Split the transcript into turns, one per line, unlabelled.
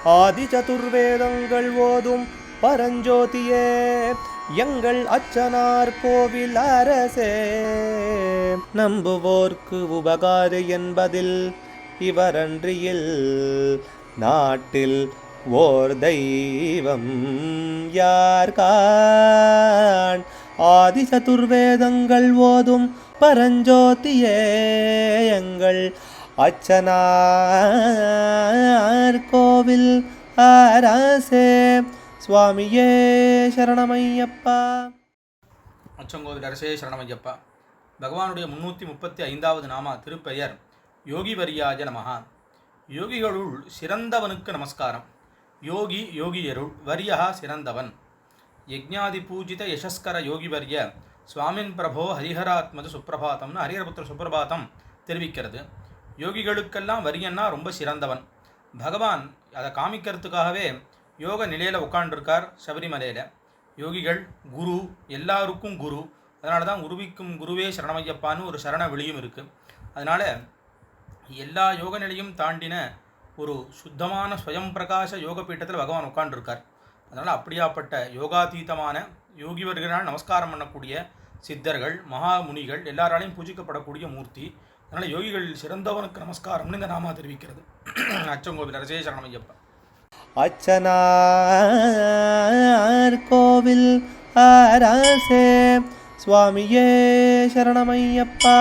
ஆதி சதுர்வேதங்கள் ஓதும் பரஞ்சோதியே எங்கள் அச்சனார் கோவில் அரசே. நம்புவோர்க்கு உபகாரி என்பதில் இவரன்றியில் நாட்டில் ஓர் தெய்வம் யார்கான். ஆதி சதுர்வேதங்கள் ஓதும் பரஞ்சோதியே எங்கள் அச்சனார் கோவில் அரசே. சுவாமியே சரணமையப்பா.
அச்சங்கோவில் அரசே சரணமையப்பா. பகவானுடைய 335வது நாமா திருப்பெயர் யோகிவரியாய நமஹா. யோகிகளுள் சிறந்தவனுக்கு நமஸ்காரம். யோகி யோகியருள் வரியஹா சிறந்தவன். யஜ்ஞாதி பூஜித யசஸ்கர யோகிவரிய சுவாமின் பிரபோ ஹரிஹராத்மது சுப்பிரபாதம்னு ஹரிஹரபுத்திர சுப்பிரபாதம் தெரிவிக்கிறது. யோகிகளுக்கெல்லாம் வரியன்னா ரொம்ப சிறந்தவன். பகவான் அதை காமிக்கிறதுக்காகவே யோக நிலையில் உட்காண்டிருக்கார் சபரிமலையில். யோகிகள் குரு, எல்லாருக்கும் குரு. அதனால தான் குருவிக்கும் குருவே சரணமையப்பான்னு ஒரு சரண வெளியும் இருக்குது. அதனால் எல்லா யோக நிலையும் தாண்டின ஒரு சுத்தமான ஸ்வயம் பிரகாச யோக பீட்டத்தில் பகவான் உட்காண்டிருக்கார். அதனால் அப்படியாப்பட்ட யோகாதீதமான யோகிவர்களால் நமஸ்காரம் பண்ணக்கூடிய சித்தர்கள், மகாமுனிகள் எல்லாராலையும் பூஜிக்கப்படக்கூடிய மூர்த்தி. அதனால் யோகிகள் சிறந்தவனுக்கு நமஸ்காரம்னு இந்த நாமா தெரிவிக்கிறது. அச்சங்கோவில் அரசே சரணமையப்பா.
அச்சனார் கோவில் அரசே. சுவாமியே சரணமையப்பா.